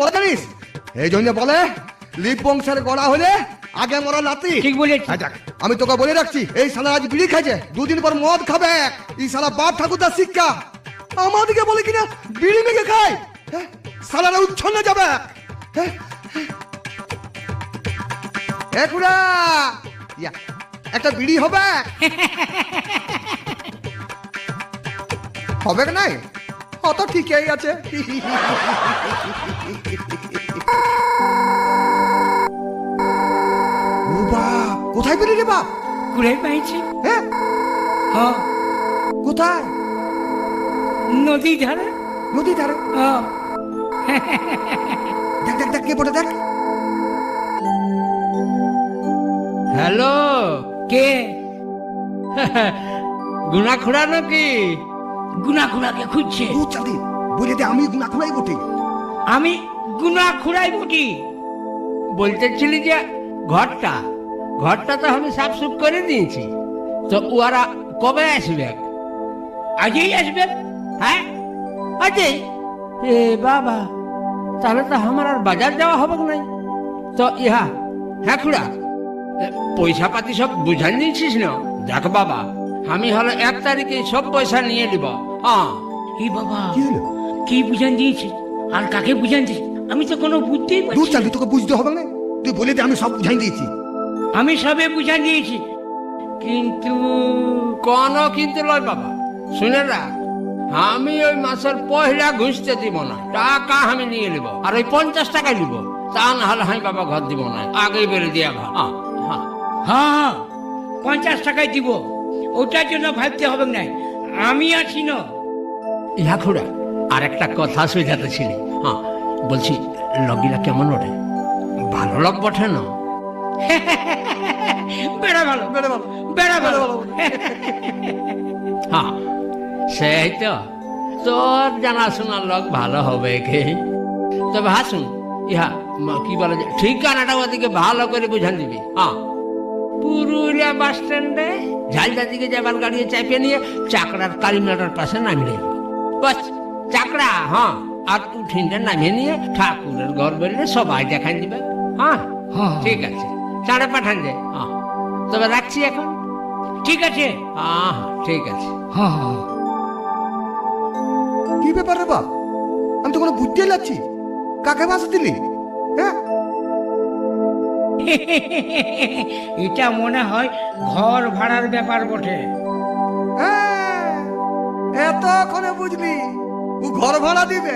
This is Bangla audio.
বলে জানিস? এই জন্য বলে লিপ বংশের গড়া হলে আগে মরা নাতি। ঠিক বলেছি। আমি তোকে বলে রাখছি, এই শালা আজ বিড়ি খাইছে, দুদিন পর মদ খাবে। এই শালা বাপ ঠাকুরদার শিক্ষা। আমাদেরকে বলে কিনা বিড়ি মেখে খায়, শালারা উচ্ছন্নে যাবে। একুড়া একটা বিড়ি হবে হবে কি নাই? অত ঠিকই আছে। ও বাপ, কোথায় বেরিয়ে রে বাপ? কুড়াই পাইছি। হ্যাঁ হ্যাঁ, কোথায়? নদী ধারে। নদী ধারে? হ্যাঁ। দেখ দেখ দেখ কে বটে দেখ। হ্যালো, কে? গুনা খুড়া নাকি? গুনা খুড়াকে খুঁজছে। ও চাঁদি বলে দে আমি গুনা খুলাই বটে। আমি গুনা খুড়াই বটি। বলতেছিলি যে ঘরটা ঘরটা তো আমি সাফ সুফ করে দিয়েছি, তো ওরা কবে আসবে? আজই আসবে। হ্যাঁ আজই? এ বাবা, তাহলে তো আমার আর বাজার যাওয়া হবে নাই। তো ইহা হ্যাঁ খুড়া, পয়সা পাতি সব বুঝান দিয়েছিস না? দেখ বাবা, আমি হলো 1 তারিখে সব পয়সা নিয়ে নিব। হ্যাঁ। এই বাবা, কি হলো? কি বুঝান দিয়েছে আর কাকে বুঝান দিয়েছে? আমি তো কোনো বুঝতেই দূর পারছি না। চাঁদি, তোকে বুঝতে হবে না? তুই বলে দে আমি সব বুঝাই দিয়েছি। আমি সবে বুঝান দিয়েছি, কিন্তু কোনো কিন্তু লয় বাবা, শুনে রাখ, আমি ওই মাসের পয়লা ঘুষতে দিব না, টাকা আমি নিয়ে নিব, আর ওই 50 টাকা নিব। তা না হলে আমি বাবা ঘর দিব না, আগেই বেড়ে দিয়া ঘর। হ্যাঁ হ্যাঁ, 50 টাকায় দিব। ওটার জন্য ভাবতে হবে না, আমি আছি না। ইহা খুড়া, আর একটা কথা শুধাতে ছিলি। হ্যাঁ বলছি, লগিরা কেমন ওঠে? ভালো লোক বটে না? বেড়া ভালো, বেড়া ভালো, বেড়া ভালো। হ্যাঁ সেই তো, তোর জানাশোনার লোক ভালো হবে কে? তবে হাসুন, ইহা কি বলে, ঠিকানাটা ওদিকে ভালো করে বুঝান দিবি। হ্যাঁ, পুরুলিয়া বাস স্ট্যান্ডে ঝালদা দিকে যাবার গাড়ি চাপিয়ে নিয়ে চাকরার কালীমেলার পাশে নামিয়ে দেবো। বাস চাকরা। হ্যাঁ, আর উঠিনটা নামিয়ে নিয়ে ঠাকুরের ঘর বেরোলে সবাই দেখান দিবে। হ্যাঁ ঠিক আছে, চাঁড়ে পাঠান যায়। হ্যাঁ, তবে রাখছি এখন। ঠিক আছে। হ্যাঁ ঠিক আছে। হ্যাঁ হ্যাঁ। কি ব্যাপার রে বাপ? আমি তো কোনো বুঝতে লাগছি। কাকে বাসা দিলি? হ্যাঁ, এটা মনে হয় ঘর ভাড়ার ব্যাপার বটে। এতক্ষণে বুঝলি ও ঘর ভাড়া দিবে?